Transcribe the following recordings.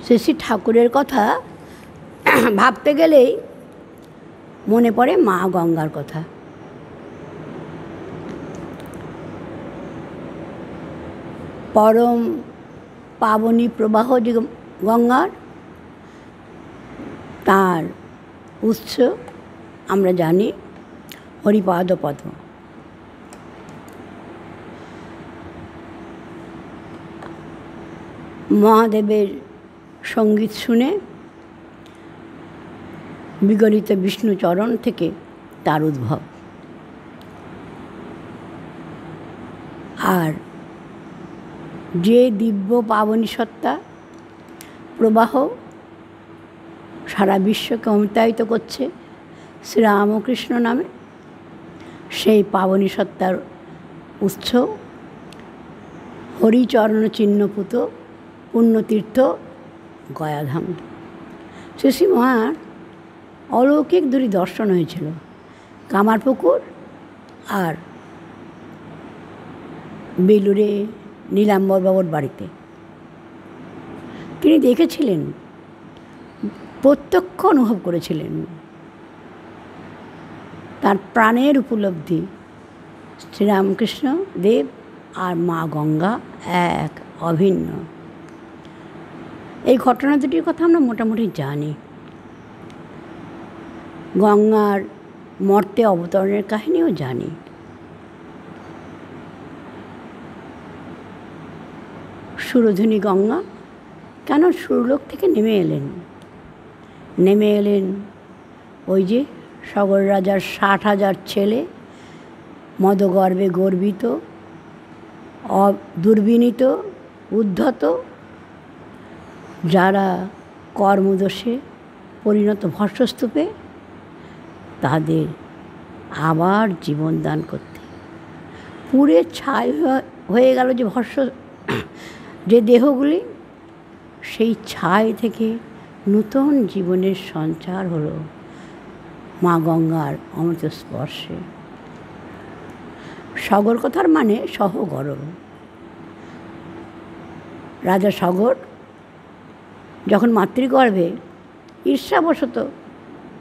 শ্রী শ্রী ঠাকুরের কথা ভাবতে গেলেই মনে পড়ে মা গঙ্গার কথা। পরম পাবনী প্রবাহ যে গঙ্গার, তার উৎস আমরা জানি হরিপাদ পদ্ম। মহাদেবের সঙ্গীত শুনে বিগলিত বিষ্ণুচরণ থেকে তার উদ্ভব। আর যে দিব্য পাবনী সত্তা প্রবাহ সারা বিশ্বকে অমিতায়িত করছে শ্রীরামকৃষ্ণ নামে, সেই পাবনী সত্তার উৎস হরিচরণ চিহ্নপুত পুণ্যতীর্থ গয়াধাম। শ্রী শ্রী মহার অলৌকিক দুটি দর্শন হয়েছিল, কামারপুকুর আর বেলুড়ে নীলাম্বর বাবুর বাড়িতে। তিনি দেখেছিলেন, প্রত্যক্ষ অনুভব করেছিলেন। তার প্রাণের উপলব্ধি শ্রীরামকৃষ্ণ দেব আর মা গঙ্গা এক, অভিন্ন। এই ঘটনা দুটির কথা আমরা মোটামুটি জানি। গঙ্গার মর্তে অবতরণের কাহিনীও জানি। সুরধুনী গঙ্গা কেন সুরলোক থেকে নেমে এলেন ওই যে সগর রাজার 60,000 ছেলে, মদগর্বে গর্বিত, দুর্বিনীত, উদ্ধত, যারা কর্মদোষে পরিণত ভস্মস্তূপে, তাদের আবার জীবন দান করতে। পুড়ে ছাই হয়ে গেল যে দেহগুলি, সেই ছাই থেকে নূতন জীবনের সঞ্চার হলো মা গঙ্গার অমৃত স্পর্শে। সগর কথার মানে সহগর। রাজা সগর যখন মাতৃগর্ভে ঈর্ষাবশত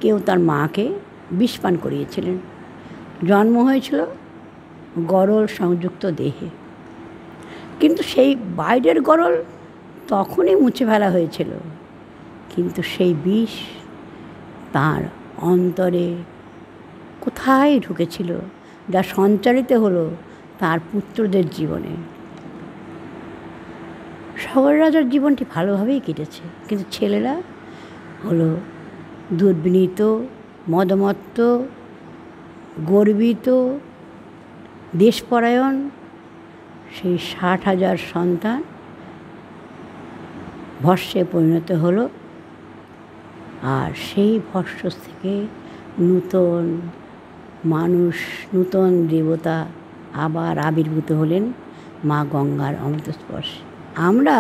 কেউ তার মাকে বিষ পান করিয়েছিলেন। জন্ম হয়েছিল গরল সংযুক্ত দেহে, কিন্তু সেই বাইরের গরল তখনই মুছে ফেলা হয়েছিল, কিন্তু সেই বিষ তার অন্তরে কোথায় ঢুকেছিল, যা সঞ্চারিত হলো তার পুত্রদের জীবনে। সগর রাজার জীবনটি ভালোভাবেই কেটেছে, কিন্তু ছেলেরা হলো দুর্বিনীত, মদমত্ত, গর্বিত, দেশপরায়ণ। সেই 60,000 সন্তান ভস্মে পরিণত হলো, আর সেই ভস্ম থেকে নূতন মানুষ, নূতন দেবতা আবার আবির্ভূত হলেন মা গঙ্গার অমৃত স্পর্শে। আমরা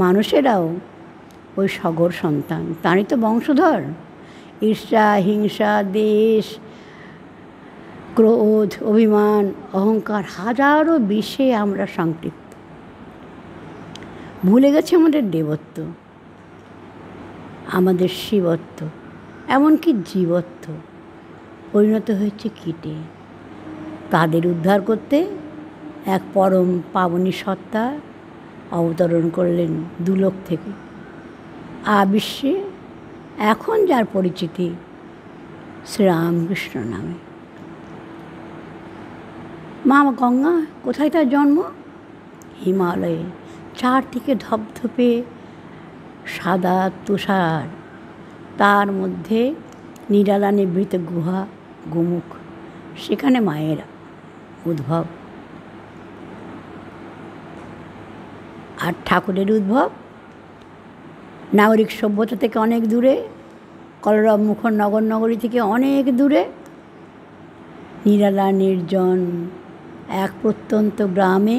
মানুষেরাও ওই সগর সন্তান, তারই তো বংশধর। ঈর্ষা, হিংসা, দেশ, ক্রোধ, অভিমান, অহংকার, হাজারো বিষে আমরা সংতৃপ্ত। ভুলে গেছে আমাদের দেবত্ব, আমাদের শিবত্ব, এমনকি জীবত্ব পরিণত হয়েছে কীটে। তাদের উদ্ধার করতে এক পরম পাবনী সত্তা অবতরণ করলেন দুলোক থেকে। বিশ্বে এখন যার পরিচিতি শ্রীরামকৃষ্ণ নামে। মা গঙ্গা কোথায় তার জন্ম? হিমালয়ে। চারদিকে ধপধপে সাদা তুষার, তার মধ্যে নিরালা নিভৃত গুহা, গোমুখ, সেখানে মায়ের উদ্ভব। আর ঠাকুরের উদ্ভব নাগরিক সভ্যতা থেকে অনেক দূরে, কলরব মুখর নগর নগরী থেকে অনেক দূরে, নিরালা নির্জন এক প্রত্যন্ত গ্রামে,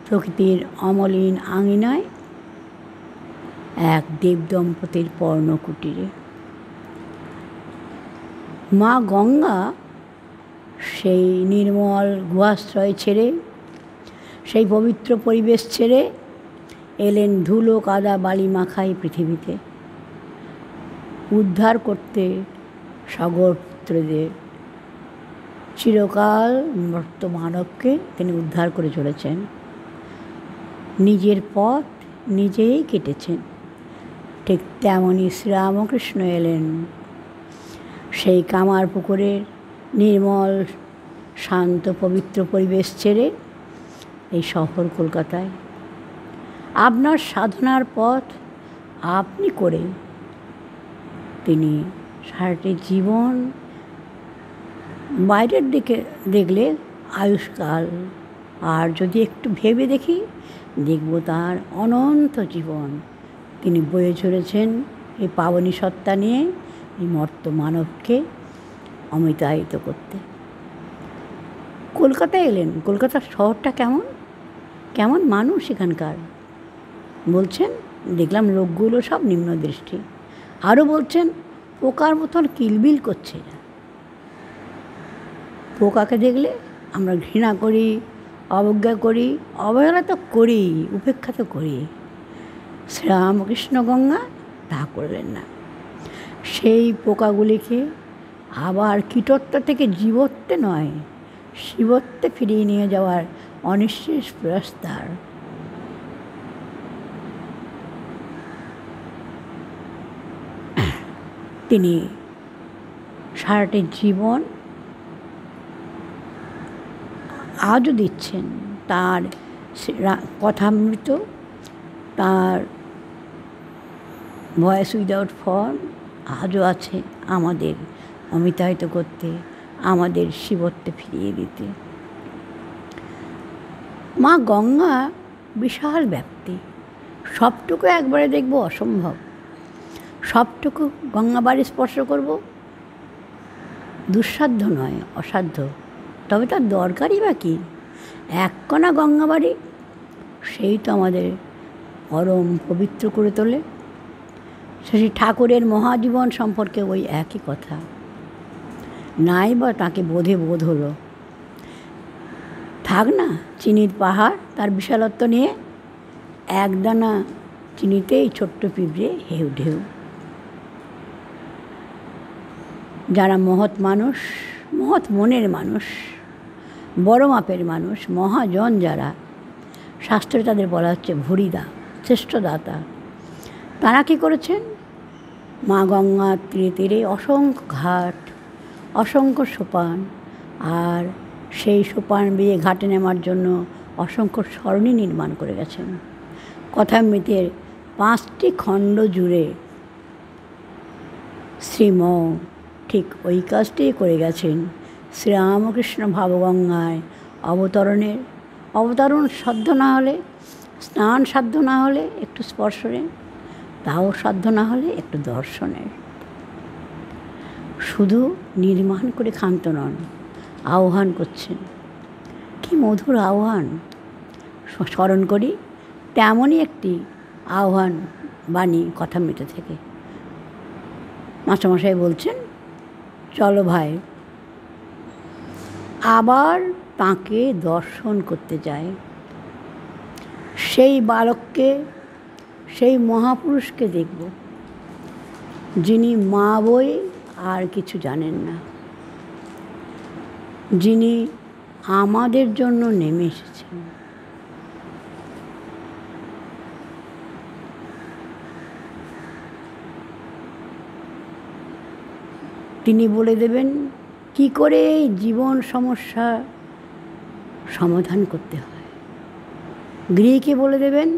প্রকৃতির অমলিন আঙিনায়, এক দেবদম্পতির পর্ণকুটিরে। মা গঙ্গা সেই নির্মল গুহাশ্রয় ছেড়ে, সেই পবিত্র পরিবেশ ছেড়ে এলেন ধুলো কাদা বালি মাখাই পৃথিবীতে, উদ্ধার করতে সাগর পুত্রদের। চিরকাল মর্ত মানবকে তিনি উদ্ধার করে চলেছেন। নিজের পথ নিজেই কেটেছেন। ঠিক তেমনই শ্রীরামকৃষ্ণ এলেন সেই কামার পুকুরের নির্মল শান্ত পবিত্র পরিবেশ ছেড়ে এই শহর কলকাতায়। আপনার সাধনার পথ আপনি করে তিনি সারাটি জীবন, বাইরের দিকে দেখলে আয়ুষ্কাল, আর যদি একটু ভেবে দেখি দেখব তার অনন্ত জীবন তিনি বয়ে চলেছেন এই পাবনী সত্তা নিয়ে এই মর্ত মানবকে অমিতায়িত করতে। কলকাতায় এলেন। কলকাতার শহরটা কেমন কেমন মানুষ এখানকার। বলছেন দেখলাম লোকগুলো সব নিম্নদৃষ্টি। আরও বলছেন পোকার মতন কিলবিল করছে। পোকাকে দেখলে আমরা ঘৃণা করি, অবজ্ঞা করি, অবহেলা তো করি, উপেক্ষা তো করি। শ্রীরামকৃষ্ণ গঙ্গা তা করলেন না। সেই পোকাগুলিকে আবার কীটত্ব থেকে জীবত্বে নয়, শিবত্বে ফিরিয়ে নিয়ে যাওয়ার অনিঃশেষ প্রয়াস তার। তিনি সারাটি জীবন আজও দিচ্ছেন। তার কথামৃত, তার ভয়েস উইদাউট ফর্ম আজও আছে আমাদের অমিতায়িত করতে, আমাদের শিবত্বে ফিরিয়ে দিতে। মা গঙ্গা বিশাল ব্যাপ্তি, সবটুকু একবারে দেখব অসম্ভব। সবটুকু গঙ্গাবাড়ি স্পর্শ করব দুঃসাধ্য নয়, অসাধ্য। তবে তার দরকারই বা কী? এক কণা গঙ্গাবাড়ি, সেই তো আমাদের পরম পবিত্র করে তোলে। শ্রী ঠাকুরের মহাজীবন সম্পর্কে ওই একই কথা। নাই বা তাকে বোধে বোধ হলো। থাক না চিনির পাহাড় তার বিশালত্ব নিয়ে, একদানা চিনিতেই ছোট্ট পিঁপড়ে হেউ ঢেউ। যারা মহৎ মানুষ, মহৎ মনের মানুষ, বড় মাপের মানুষ, মহাজন যারা, শাস্ত্রে তাদের বলা হচ্ছে ভরিদা, শ্রেষ্ঠ দাতা। তারা কী করেছেন? মা গঙ্গার তীরে তীরে অসংখ্য ঘাট, অসংখ্য সোপান, আর সেই সোপান বেয়ে ঘাটে নেওয়ার জন্য অসংখ্য সরণি নির্মাণ করে গেছেন। কথামৃতের 5টি খণ্ড জুড়ে শ্রীম ঠিক ওই কাজটিই করে গেছেন। শ্রীরামকৃষ্ণ ভাবগঙ্গায় অবতরণ সাধ্য না হলে, স্নান সাধ্য না হলে একটু স্পর্শনে, তাও সাধ্য না হলে একটু দর্শনের। শুধু নির্মাণ করে ক্ষান্ত নন, আহ্বান করছেন। কি মধুর আহ্বান! স্মরণ করি তেমনই একটি আহ্বান বাণী কথামৃত থেকে। মাস্টারমশাই বলছেন, চলো ভাই, আবার তাঁকে দর্শন করতে যায়। সেই বালককে, সেই মহাপুরুষকে দেখব, যিনি মা বই আর কিছু জানেন না, যিনি আমাদের জন্য নেমে এসেছেন। তিনি বলে দেবেন কি করে এই জীবন সমস্যা সমাধান করতে হয়। গৃহীকে বলে দেবেন,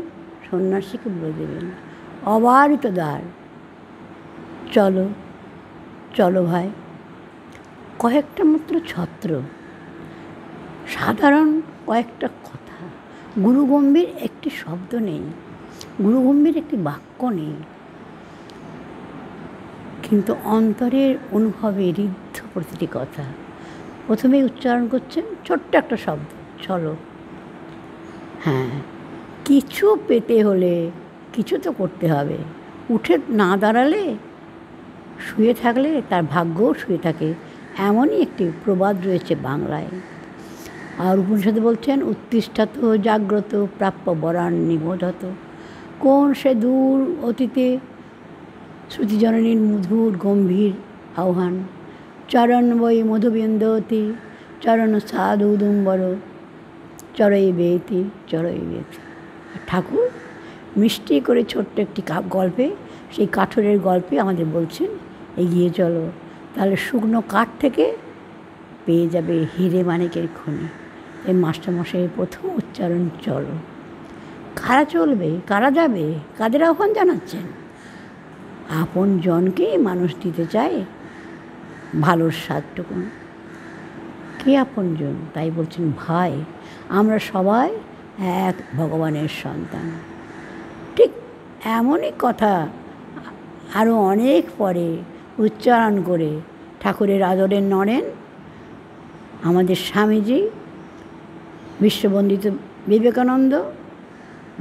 সন্ন্যাসীকে বলে দেবেন, অবারিত দ্বার। চলো চলো ভাই। কয়েকটা মাত্র ছত্র, সাধারণ কয়েকটা কথা, গুরুগম্ভীর একটি শব্দ নেই, গুরুগম্ভীর একটি বাক্য নেই, কিন্তু অন্তরের অনুভবে ঋদ্ধ প্রতিটি কথা। প্রথমেই উচ্চারণ করছেন ছোট্ট একটা শব্দ, চলো। হ্যাঁ, কিছু পেতে হলে কিছু তো করতে হবে। উঠে না দাঁড়ালে, শুয়ে থাকলে তার ভাগ্যও শুয়ে থাকে, এমনই একটি প্রবাদ রয়েছে বাংলায়। আর উপনিষদে বলছেন উত্তিষ্ঠত জাগ্রত প্রাপ্য বরান নিবোধত। কোন সে দূর অতীতে শ্রুতিজননীর মধুর গম্ভীর আহ্বান, চরণ বৈ মধুবিন্দতি চরণ সাধু উদুম্বর চরই বেতি চরই বেতি। ঠাকুর মিষ্টি করে ছোট্ট একটি গল্পে, সেই কাঠুরের গল্পে আমাদের বলছেন এগিয়ে চলো, তাহলে শুকনো কাঠ থেকে পেয়ে যাবে হিরে মানিকের খনি। এই মাস্টারমশাইয়ের প্রথম উচ্চারণ চলো। কারা চলবে, কারা যাবে, কাদের আহ্বান জানাচ্ছেন? আপন জনকেই মানুষ দিতে চায় ভালোর স্বাদটুকু। কে আপনজন? তাই বলছেন ভাই, আমরা সবাই এক ভগবানের সন্তান। ঠিক এমনই কথা আরও অনেক পরে উচ্চারণ করে ঠাকুরের আদরের নরেন আমাদের স্বামীজি, বিশ্ববন্দিত বিবেকানন্দ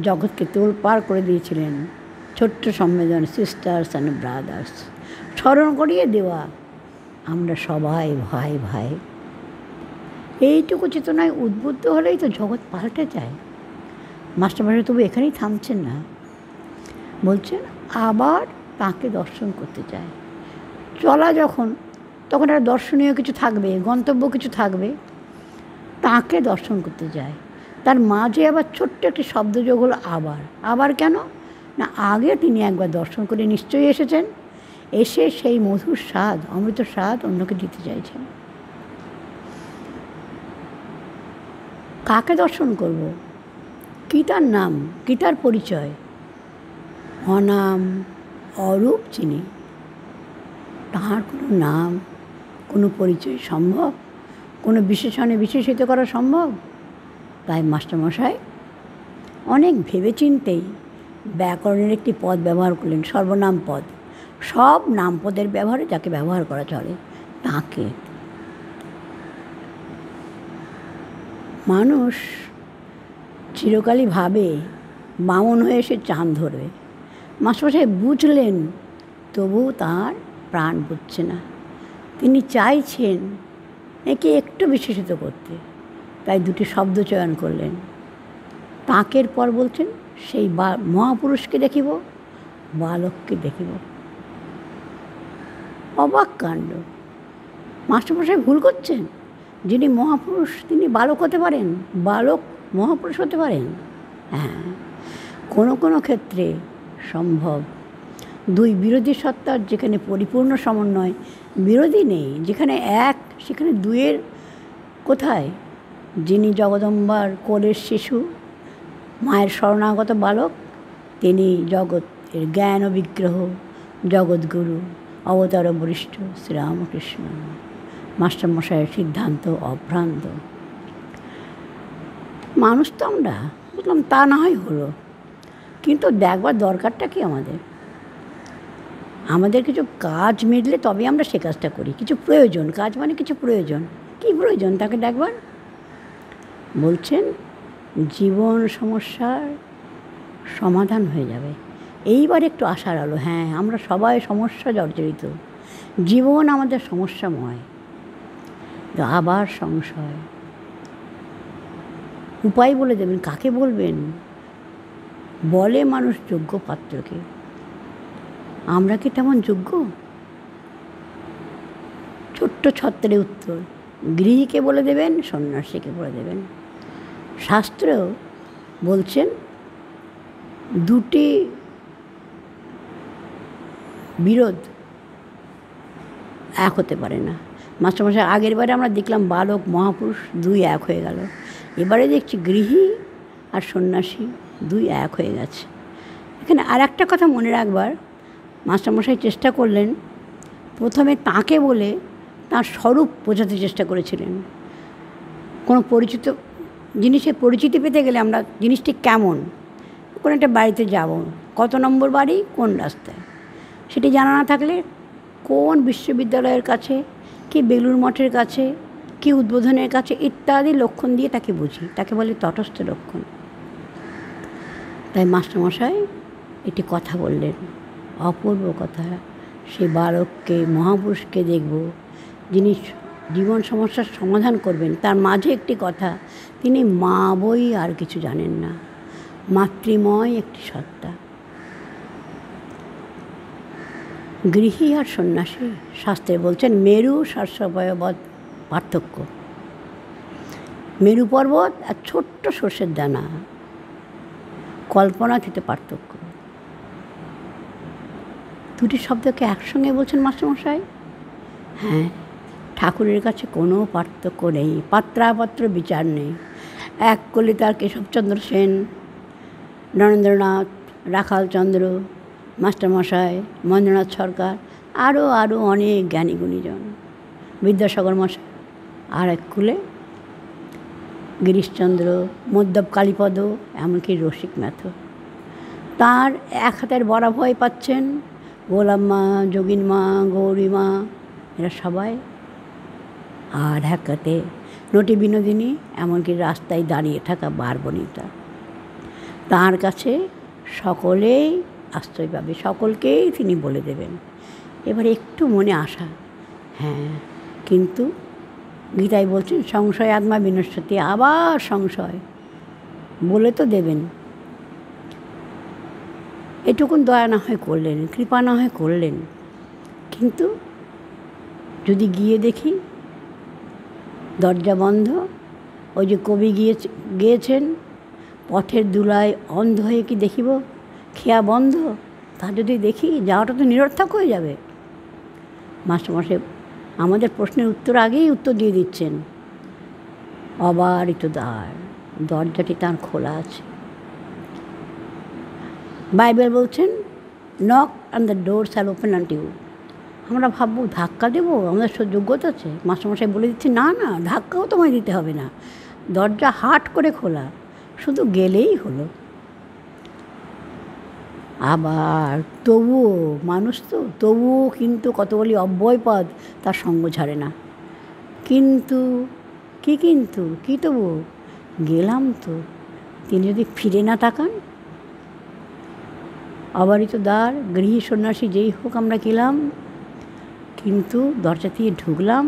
জগৎকে তোলপাড় করে দিয়েছিলেন। ছোট্ট সম্মেলন, সিস্টার্স অ্যান্ড ব্রাদার্স, স্মরণ করিয়ে দেওয়া আমরা সবাই ভাই ভাই। এইটুকু চেতনায় উদ্বুদ্ধ হলেই তো জগৎ পাল্টে যায়। মাস্টারমশাই তবু এখানেই থামছেন না, বলছেন আবার তাকে দর্শন করতে চায়। চলা যখন, তখন একটা দর্শনীয় কিছু থাকবে, গন্তব্য কিছু থাকবে, তাকে দর্শন করতে যায়। তার মাঝে আবার ছোট্ট একটি শব্দযোগ হলো আবার। আবার কেন না, আগে তিনি একবার দর্শন করে নিশ্চয়ই এসেছেন, এসে সেই মধুর স্বাদ, অমৃত স্বাদ অন্যকে দিতে চাইছেন। কাকে দর্শন করব? কী তার নাম, কী তার পরিচয়? অনাম অরূপ চিনি, তাঁর কোনো নাম, কোনো পরিচয় সম্ভব? কোনো বিশেষণে বিশেষিত করা সম্ভব? তাই মাস্টারমশাই অনেক ভেবেচিন্তেই ব্যাকরণের একটি পদ ব্যবহার করলেন, সর্বনাম পদ। সব নাম পদের ব্যবহারে যাকে ব্যবহার করা চলে তাকে। মানুষ চিরকালই ভাবে বামন হয়ে এসে চাঁদ ধরবে। মাস্টারমশাই বুঝলেন, তবু তার প্রাণ বুঝছে না। তিনি চাইছেন একে একটু বিশেষিত করতে, তাই দুটি শব্দ চয়ন করলেন। তাকের পর বলছেন সেই মহাপুরুষকে দেখিব, বালককে দেখিব। অবাক কাণ্ড! মাস্টারমশাই ভুল করছেন। যিনি মহাপুরুষ তিনি বালক হতে পারেন, বালক মহাপুরুষ হতে পারেন। হ্যাঁ, কোনো কোনো ক্ষেত্রে সম্ভব। দুই বিরোধী সত্তার যেখানে পরিপূর্ণ সমন্বয়, বিরোধী নেই, যেখানে এক সেখানে দুয়ের কোথায়? যিনি জগদম্বার কোলের শিশু, মায়ের শরণাগত বালক, তিনি জগতের জ্ঞান বিগ্রহ, জগৎগুরু, অবতার বরিষ্ঠ শ্রীরামকৃষ্ণ। মাস্টারমশাইয়ের সিদ্ধান্ত অভ্রান্ত। মানুষ তো আমরা, বুঝলাম, তা না হয় হলো, কিন্তু দেখবার দরকারটা কি আমাদের? আমাদের কিছু কাজ মিটলে তবে আমরা সে কাজটা করি। কিছু প্রয়োজন, কাজ মানে কিছু প্রয়োজন। কী প্রয়োজন তাকে দেখবার? বলছেন জীবন সমস্যার সমাধান হয়ে যাবে। এইবার একটু আশার আলো। হ্যাঁ, আমরা সবাই সমস্যা জর্জরিত, জীবন আমাদের সমস্যাময়। আবার সংশয়। উপায় বলে দেবেন, কাকে বলবেন? বলে মানুষ যোগ্য পাত্রকে। আমরা কি তেমন যোগ্য? ছোট্ট ছত্রে উত্তর, গৃহীকে বলে দেবেন, সন্ন্যাসীকে বলে দেবেন। শাস্ত্র বলছেন দুটি বিরোধ এক হতে পারে না। মাস্টারমশাই আগের বারে আমরা দেখলাম বালক মহাপুরুষ দুই এক হয়ে গেল, এবারে দেখছি গৃহী আর সন্ন্যাসী দুই এক হয়ে গেছে। এখানে আর একটা কথা মনে রাখবার, মাস্টারমশাই চেষ্টা করলেন প্রথমে তাকে বলে তার স্বরূপ বোঝাতে চেষ্টা করেছিলেন। কোনো পরিচিত জিনিসের পরিচিতি পেতে গেলে আমরা জিনিসটি কেমন, কোনো একটা বাড়িতে যাব, কত নম্বর বাড়ি, কোন রাস্তায়, সেটি জানা না থাকলে কোন বিশ্ববিদ্যালয়ের কাছে, কি বেলুড় মঠের কাছে, কি উদ্বোধনের কাছে ইত্যাদি লক্ষণ দিয়ে তাকে বুঝি, তাকে বলে তটস্থ লক্ষণ। তাই মাস্টারমশাই একটি কথা বললেন, অপূর্ব কথা। সেই বালককে, মহাপুরুষকে দেখব যিনি জীবন সমস্যার সমাধান করবেন। তার মাঝে একটি কথা, তিনি মা বই আর কিছু জানেন না, মাতৃময় একটি সত্তা। গৃহী আর সন্ন্যাসী শাস্ত্রে বলছেন মেরু শস্যবয়বৎ পার্থক্য। মেরু পর্বত আর ছোট্ট সর্ষের দানা, কল্পনা খেতে পার্থক্য। দুটি শব্দকে একসঙ্গে বলছেন মাস্টারমশাই। হ্যাঁ, ঠাকুরের কাছে কোনো পার্থক্য নেই, পাত্রাপাত্র বিচার নেই। এক কলিতার কেশবচন্দ্র সেন, নরেন্দ্রনাথ, রাখালচন্দ্র, মাস্টারমশাই, মহেন্দ্রনাথ সরকার, আরও অনেক জ্ঞানী গুণীজন, বিদ্যাসাগর মশাই। আর এক কুলে গিরিশচন্দ্র, মদ্যপ কালীপদ, এমনকি রসিক ম্যাথর। তার এক হাতের বড়া ভয় পাচ্ছেন গোলাম্মা, যোগিনমা, গৌরীমা, এরা সবাই। আর এক হাতে নটি বিনোদিনী, এমনকি রাস্তায় দাঁড়িয়ে থাকা বারবনিতা। তাঁর কাছে সকলেই আশ্রয় পাবে, সকলকেই তিনি বলে দেবেন। এবার একটু মনে আশা, হ্যাঁ, কিন্তু গীতায় বলছেন সংশয় আত্মা বিনশ্বতি, আবার সংশয়, বলে তো দেবেন। এটুকুন দয়া না হয় করলেন, কৃপা না হয় করলেন, কিন্তু যদি গিয়ে দেখি দরজা বন্ধ, ওই যে কবি গিয়েছেন পথের দুলায় অন্ধ হয়ে কি দেখিব, খেয়া বন্ধ, তা যদি দেখি যাওয়াটা তো নিরর্থক হয়ে যাবে। মাস্টারমশাই আমাদের প্রশ্নের উত্তর আগেই উত্তর দিয়ে দিচ্ছেন। অবারিত দ্বার, দরজাটি তার খোলা আছে। বাইবেল বলছেন knock and the door shall open unto you. আমরা ভাববো ধাক্কা দেবো, আমাদের যোগ্যতা আছে। মাস্টারমশাই বলে দিচ্ছে না না, ধাক্কাও তোমায় দিতে হবে না, দরজা হাট করে খোলা, শুধু গেলেই হলো। আবার তবুও মানুষ তো, তবুও কিন্তু কতগুলি অব্যয়পদ তার সঙ্গ ছাড়ে না। কিন্তু কি তবু গেলাম তো, তিনি যদি ফিরে না তাকান। অবারিত দ্বার, গৃহী সন্ন্যাসী যেই হোক আমরা গেলাম, কিন্তু দরজা দিয়ে ঢুকলাম,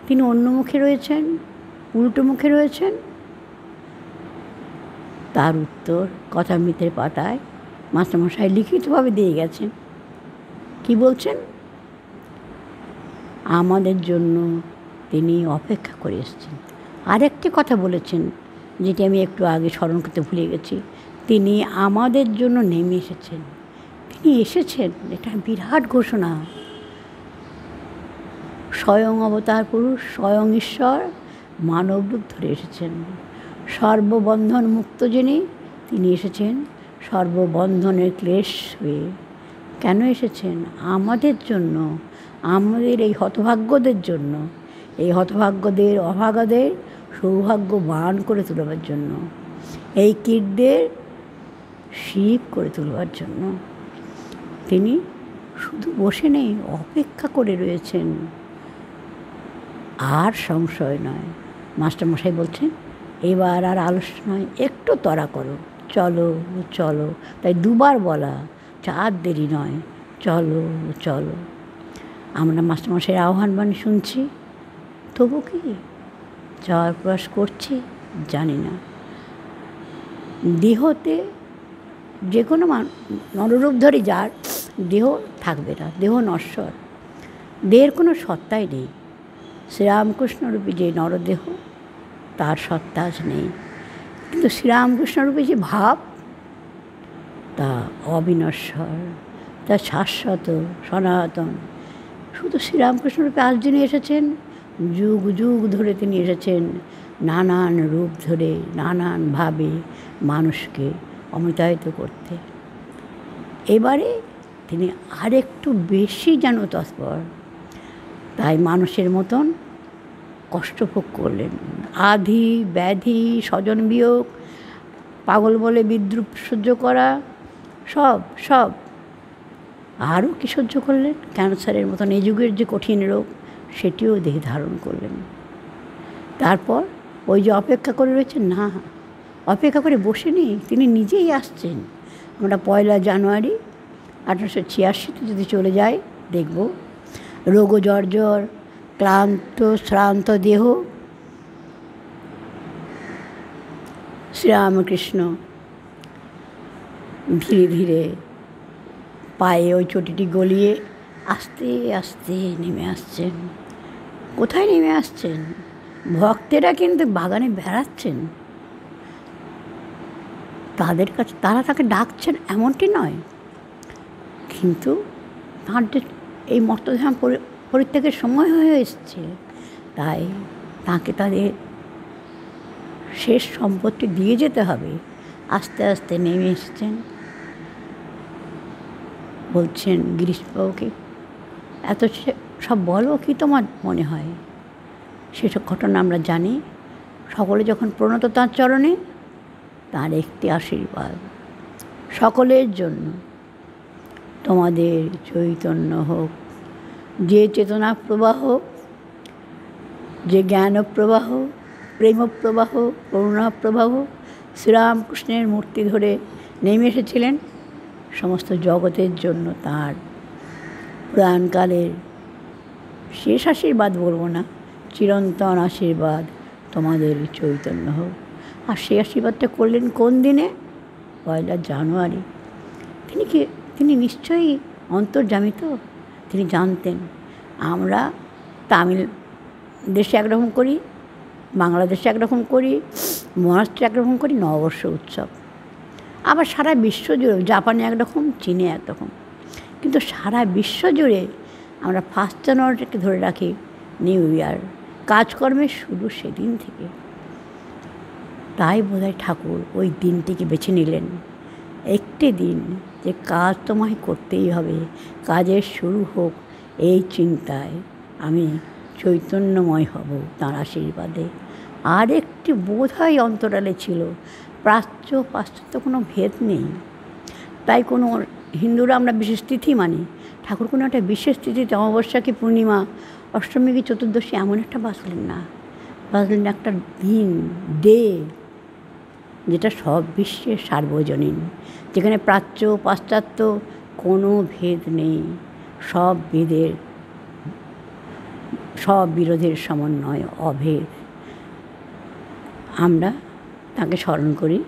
তিনি অন্য মুখে রয়েছেন, উল্টো মুখে রয়েছেন। তার উত্তর কথামৃতের পাতায় মাস্টারমশাই লিখিতভাবে দিয়ে গেছেন। কি বলছেন? আমাদের জন্য তিনি অপেক্ষা করে এসেছেন। আরেকটি কথা বলেছেন, যেটি আমি একটু আগে স্মরণ করতে ভুলে গেছি, তিনি আমাদের জন্য নেমে এসেছেন। তিনি এসেছেন, এটা বিরাট ঘোষণা। স্বয়ং অবতার পুরুষ, স্বয়ং ঈশ্বর মানব রূপ ধরে এসেছেন। সর্ববন্ধন মুক্ত যিনি, তিনি এসেছেন সর্ববন্ধনের ক্লেশ হয়ে। কেন এসেছেন? আমাদের জন্য, আমাদের এই হতভাগ্যদের জন্য, এই হতভাগ্যদের, অভাগাদের সৌভাগ্যবান করে তুলবার জন্য, এই কীটদের শিব করে তুলবার জন্য। তিনি শুধু বসে নেই, অপেক্ষা করে রয়েছেন। আর সংশয় নয়। মাস্টারমশাই বলছেন এবার আর আলস্য নয়, একটু তড়া করো, চলো চলো। তাই দুবার বলা, চার দেরি নয়, চলো চলো। আমরা মাস্টারমশাইয়ের আহ্বানবাণী শুনছি, তবু কি যাওয়ার প্রয়াস করছি জানি না। দেহতে যে কোনো নররূপ ধরে যার দেহ থাকবে না, দেহ নশ্বর, দেহের কোনো সত্তাই নেই। শ্রীরামকৃষ্ণরূপী যে নরদেহ, তার সত্তা আজ নেই, কিন্তু শ্রীরামকৃষ্ণরূপী যে ভাব, তা অবিনশ্বর, তা শাশ্বত সনাতন। শুধু শ্রীরামকৃষ্ণরূপে আজ যিনি এসেছেন, যুগ যুগ ধরে তিনি এসেছেন, নানান রূপ ধরে নানানভাবে মানুষকে অমৃতায়িত করতে। এবারে তিনি আরেকটু বেশি যেন তৎপর, তাই মানুষের মতন কষ্টভোগ করলেন। আধি ব্যাধি, স্বজন বিয়োগ, পাগল বলে বিদ্রুপ সহ্য করা, সব আরও কি সহ্য করলেন? ক্যান্সারের মতন এই যুগের যে কঠিন রোগ, সেটিও দেহে ধারণ করলেন। তারপর ওই যে অপেক্ষা করে রয়েছেন, না অপেক্ষা করে বসে নেই, তিনি নিজেই আসছেন। আমরা 1 জানুয়ারি 1886 যদি চলে যাই, দেখব রোগ জর্জর, ক্লান্ত শ্রান্ত দেহ শ্রীরামকৃষ্ণ ধীরে ধীরে পায়ে ওই চটিটি গলিয়ে আস্তে আস্তে নেমে আসছেন। কোথায় নেমে আসছেন? ভক্তেরা কিন্তু বাগানে বেড়াচ্ছেন, তাদের কাছে তারা তাকে ডাকছেন এমনটি নয়, কিন্তু তার যে এই মর্তধাম পরিত্যাগের সময় হয়ে এসছে, তাই তাকে তাদের শেষ সম্পত্তি দিয়ে যেতে হবে। আস্তে আস্তে নেমে এসছেন, বলছেন গিরিশবাবুকে, এত সব বলো কি তোমার মনে হয়? সেসব ঘটনা আমরা জানি। সকলে যখন প্রণত তাঁর চরণে, তার একটি আশীর্বাদ সকলের জন্য, তোমাদের চৈতন্য হোক, যে চেতনা প্রবাহ, যে জ্ঞান প্রবাহ, প্রেম প্রবাহ, করুণা প্রবাহ শ্রীরামকৃষ্ণের মূর্তি ধরে নেমে এসেছিলেন সমস্ত জগতের জন্য। তাঁর পুরাণকালের শেষ আশীর্বাদ বলবো না, চিরন্তন আশীর্বাদ তোমাদের চৈতন্য হোক। আর সেই আশীর্বাদটা করলেন কোন দিনে? 1 জানুয়ারি। তিনি নিশ্চয়ই অন্তর্যামী। তো তিনি জানতেন আমরা তামিল দেশে একরকম করি, বাংলাদেশে একরকম করি, মহারাষ্ট্রে একরকম করি নববর্ষ উৎসব, আবার সারা বিশ্ব জুড়ে, জাপানে একরকম, চীনে একরকম, কিন্তু সারা বিশ্ব জুড়ে আমরা 1 জানুয়ারিটাকে ধরে রাখি নিউ ইয়ার। কাজকর্মের শুরু সেদিন থেকে। তাই বোধহয় ঠাকুর ওই দিনটিকে বেছে নিলেন, একটি দিন যে কাজ তোমায় করতেই হবে, কাজের শুরু হোক এই চিন্তায় আমি চৈতন্যময় হব তাঁর আশীর্বাদে। আর একটি বোধহয় অন্তরালে ছিল, প্রাচ্য পাশ্চাত্য কোনো ভেদ নেই। তাই কোনো হিন্দুরা আমরা বিশেষ তিথি মানি, ঠাকুর কোনো একটা বিশেষ তিথিতে অমাবস্যা কি পূর্ণিমা, অষ্টমী কি চতুর্দশী এমন একটা বাঁচলেন না, বাঁচলেন একটা দিন, ডে, যেটা সব বিশ্বের সার্বজনীন, যেখানে প্রাচ্য পাশ্চাত্য কোনো ভেদ নেই, সব বেদের, সব বিরোধের সমন্বয়, অভেদ। আমরা তাকে স্মরণ করি,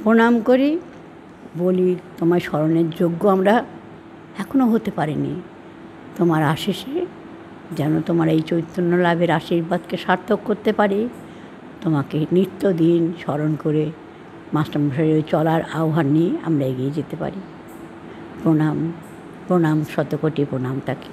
প্রণাম করি, বলি তোমার স্মরণের যোগ্য আমরা এখনও হতে পারিনি। তোমার আশিসে যেন তোমার এই চৈতন্য লাভের আশীর্বাদকে সার্থক করতে পারি, তোমাকে নিত্যদিন স্মরণ করে মাস্টারমশাইয়ের ওই চলার আহ্বান নিয়ে আমরা এগিয়ে যেতে পারি। প্রণাম, প্রণাম, শতকোটি প্রণাম তাকে।